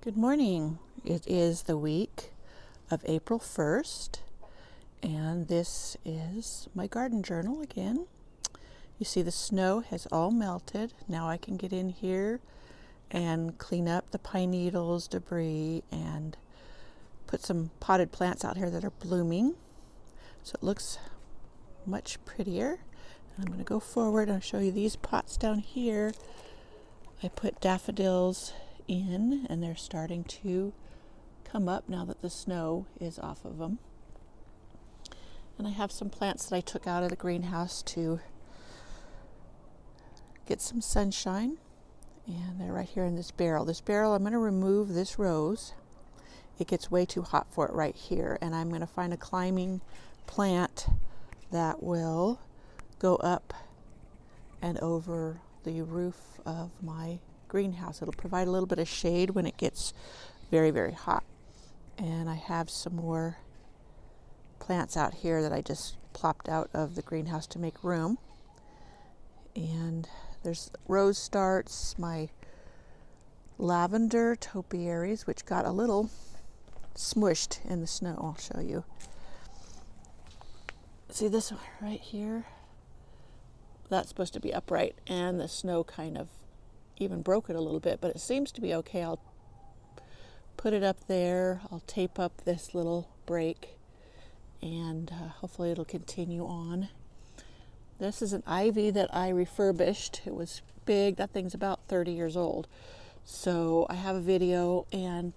Good morning. It is the week of April 1st, and this is my garden journal again. You see the snow has all melted. Now I can get in here and clean up the pine needles, debris, and put some potted plants out here that are blooming. So it looks much prettier. I'm going to go forward and show you these pots down here. I put daffodils in, and they're starting to come up now that the snow is off of them. And I have some plants that I took out of the greenhouse to get some sunshine, and they're right here in this barrel. This barrel, I'm going to remove this rose. It gets way too hot for it right here, and I'm going to find a climbing plant that will go up and over the roof of my greenhouse. It'll provide a little bit of shade when it gets very, very hot. And I have some more plants out here that I just plopped out of the greenhouse to make room. And there's rose starts, my lavender topiaries, which got a little smushed in the snow. I'll show you. See this right here? That's supposed to be upright, and the snow kind of even broke it a little bit, but it seems to be okay. I'll put it up there. I'll tape up this little break, and hopefully it'll continue on. This is an ivy that I refurbished. It was big. That thing's about 30 years old. So I have a video and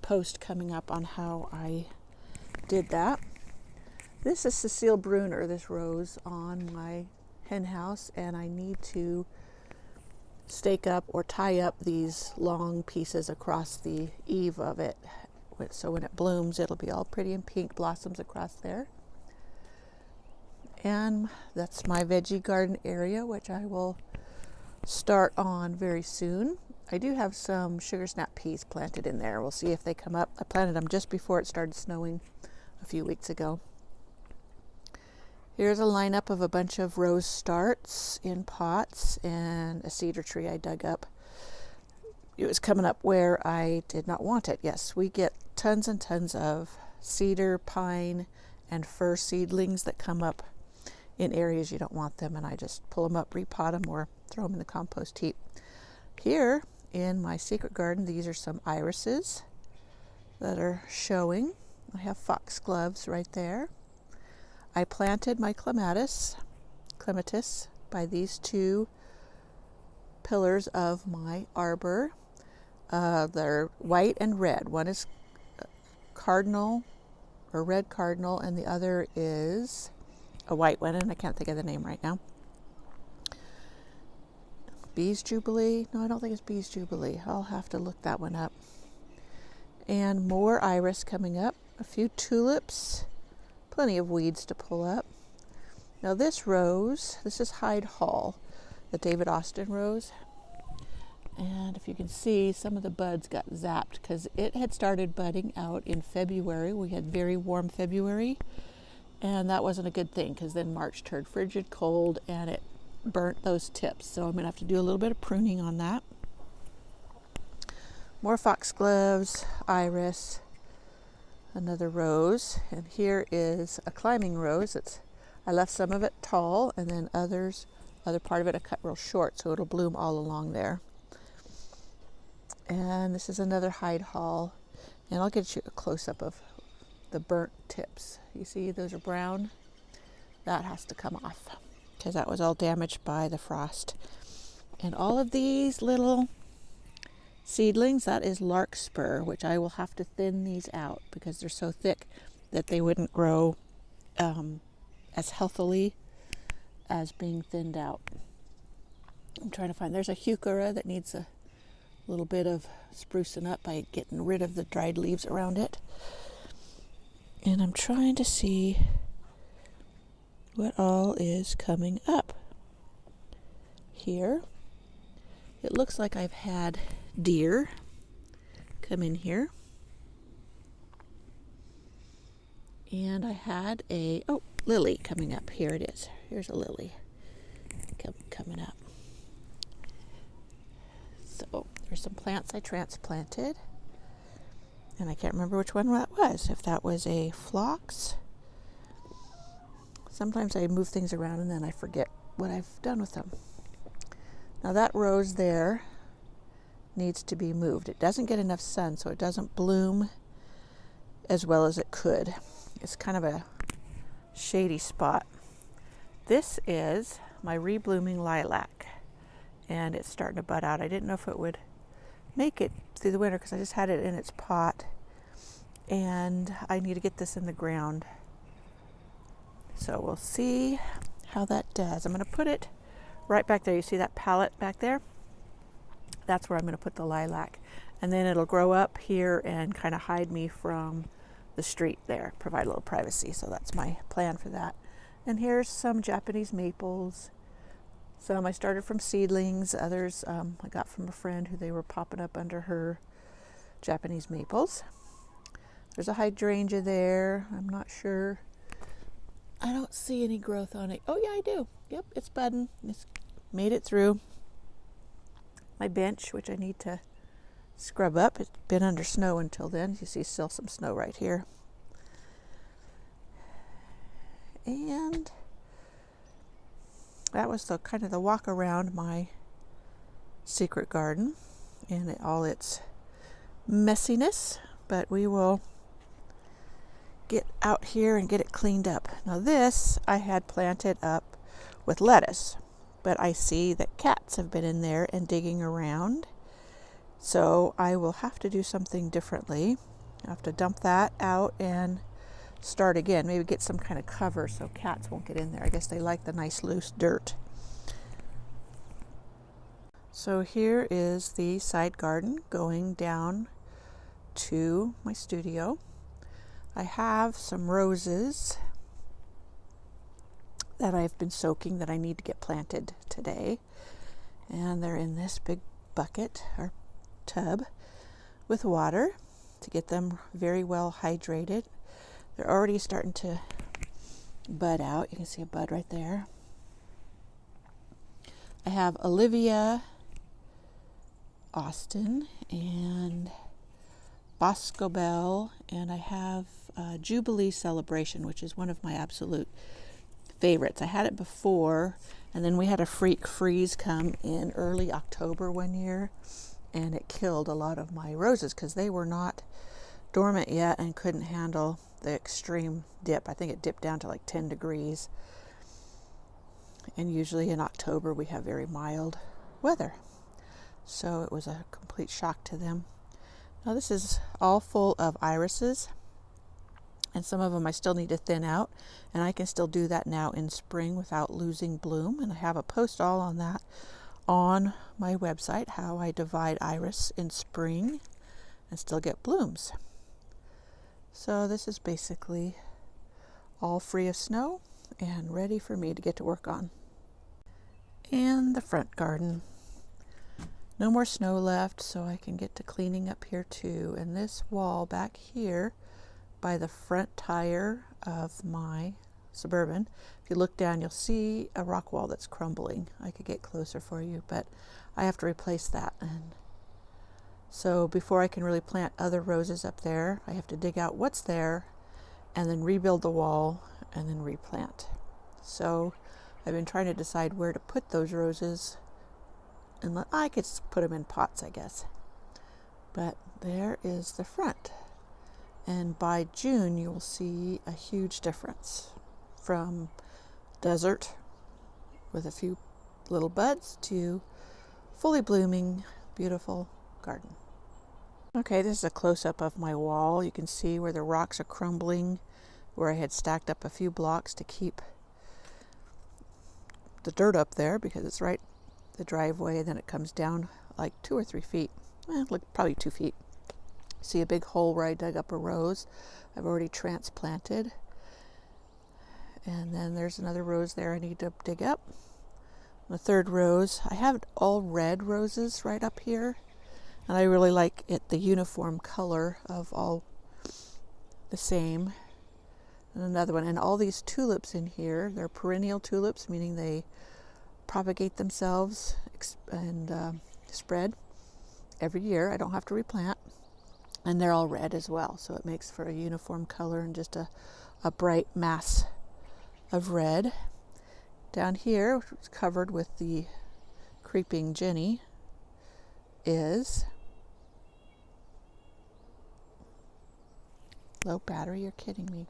post coming up on how I did that. This is Cecile Bruner, this rose on my hen house, and I need to stake up or tie up these long pieces across the eave of it, so when it blooms it'll be all pretty and pink blossoms across there. And that's my veggie garden area, which I will start on very soon. I do have some sugar snap peas planted in there. We'll see if they come up. I planted them just before it started snowing a few weeks ago. Here's a lineup of a bunch of rose starts in pots and a cedar tree I dug up. It was coming up where I did not want it. Yes, we get tons and tons of cedar, pine, and fir seedlings that come up in areas you don't want them, and I just pull them up, repot them, or throw them in the compost heap. Here in my secret garden, these are some irises that are showing. I have foxgloves right there. I planted my clematis by these two pillars of my arbor. They're white and red. One is cardinal or red cardinal, and the other is a white one, and I can't think of the name right now. Bees Jubilee? No, I don't think it's Bees Jubilee. I'll have to look that one up. And more iris coming up. A few tulips. Plenty of weeds to pull up. Now this rose, this is Hyde Hall, the David Austin rose. And if you can see, some of the buds got zapped because it had started budding out in February. We had very warm February, and that wasn't a good thing because then March turned frigid cold and it burnt those tips. So I'm going to have to do a little bit of pruning on that. More foxgloves, iris, another rose, and here is a climbing rose. I left some of it tall, and then other part of it I cut real short so it'll bloom all along there. And this is another Hyde Hall, and I'll get you a close-up of the burnt tips. You see those are brown? That has to come off because that was all damaged by the frost. And all of these little seedlings, that is larkspur, which I will have to thin these out because they're so thick that they wouldn't grow as healthily as being thinned out. I'm trying to find, there's a heuchera that needs a little bit of sprucing up by getting rid of the dried leaves around it. And I'm trying to see what all is coming up here. It looks like I've had deer come in here, and I had a lily coming up. Here it is. Here's a lily coming up. So there's some plants I transplanted. and I can't remember which one that was. If that was a phlox. Sometimes I move things around and then I forget what I've done with them. Now that rose there needs to be moved. It doesn't get enough sun, so it doesn't bloom as well as it could. It's kind of a shady spot. This is my reblooming lilac, and it's starting to bud out. I didn't know if it would make it through the winter because I just had it in its pot, and I need to get this in the ground. So we'll see how that does. I'm going to put it right back there. You see that palette back there? That's where I'm going to put the lilac. And then it'll grow up here and kind of hide me from the street there, provide a little privacy. So that's my plan for that. And here's some Japanese maples. Some I started from seedlings. Others I got from a friend who they were popping up under her Japanese maples. There's a hydrangea there. I'm not sure. I don't see any growth on it. Oh yeah, I do. Yep, it's budding. It's made it through my bench, which I need to scrub up. It's been under snow until then. You see still some snow right here. And that was the kind of the walk around my secret garden and all its messiness. But we will get out here and get it cleaned up. Now this I had planted up with lettuce, but I see that cats have been in there and digging around. So I will have to do something differently. I have to dump that out and start again. Maybe get some kind of cover so cats won't get in there. I guess they like the nice loose dirt. So here is the side garden going down to my studio. I have some roses that I've been soaking that I need to get planted today. And they're in this big bucket or tub with water to get them very well hydrated. They're already starting to bud out. You can see a bud right there. I have Olivia, Austin, and Boscobel, and I have Jubilee Celebration, which is one of my absolute favorites. I had it before, and then we had a freak freeze come in early October one year, and it killed a lot of my roses because they were not dormant yet and couldn't handle the extreme dip. I think it dipped down to like 10 degrees. And usually in October we have very mild weather. So it was a complete shock to them. Now this is all full of irises, and some of them I still need to thin out, and I can still do that now in spring without losing bloom. And I have a post all on that on my website, how I divide iris in spring and still get blooms. So this is basically all free of snow and ready for me to get to work on. And the front garden. No more snow left, so I can get to cleaning up here too. And this wall back here by the front tire of my Suburban, if you look down, you'll see a rock wall that's crumbling. I could get closer for you, but I have to replace that. And so before I can really plant other roses up there, I have to dig out what's there and then rebuild the wall and then replant. So I've been trying to decide where to put those roses, and I could put them in pots, I guess. But there is the front. And by June, you will see a huge difference from desert with a few little buds to fully blooming, beautiful garden. Okay, this is a close-up of my wall. You can see where the rocks are crumbling, where I had stacked up a few blocks to keep the dirt up there because it's right the driveway, and then it comes down like 2 or 3 feet. Probably 2 feet. See a big hole where I dug up a rose I've already transplanted. And then there's another rose there I need to dig up. The third rose, I have all red roses right up here. And I really like it, the uniform color of all the same. And another one. And all these tulips in here, they're perennial tulips, meaning they propagate themselves and spread every year. I don't have to replant. And they're all red as well, so it makes for a uniform color and just a bright mass of red. Down here, which is covered with the creeping Jenny, is low battery. You're kidding me.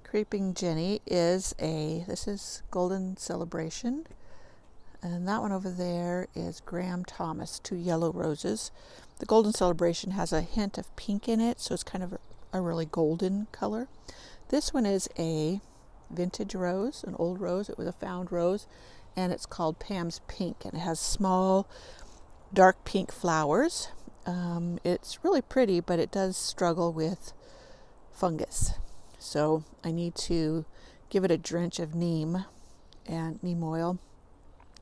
Creeping Jenny is this is Golden Celebration, and that one over there is Graham Thomas, 2 yellow roses. The Golden Celebration has a hint of pink in it, so it's kind of a really golden color. This one is a vintage rose, an old rose. It was a found rose, and it's called Pam's Pink, and it has small dark pink flowers. It's really pretty, but it does struggle with fungus. So I need to give it a drench of neem oil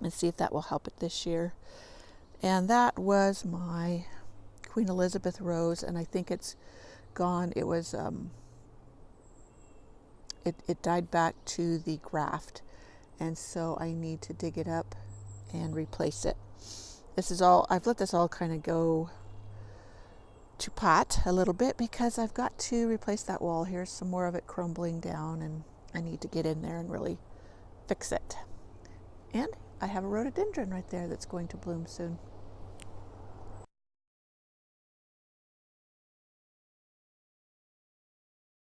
and see if that will help it this year. And that was my Queen Elizabeth rose, and I think it's gone. It was it died back to the graft, and so I need to dig it up and replace it. This is all, I've let this all kind of go to pot a little bit because I've got to replace that wall. Here's some more of it crumbling down, and I need to get in there and really fix it. And I have a rhododendron right there that's going to bloom soon.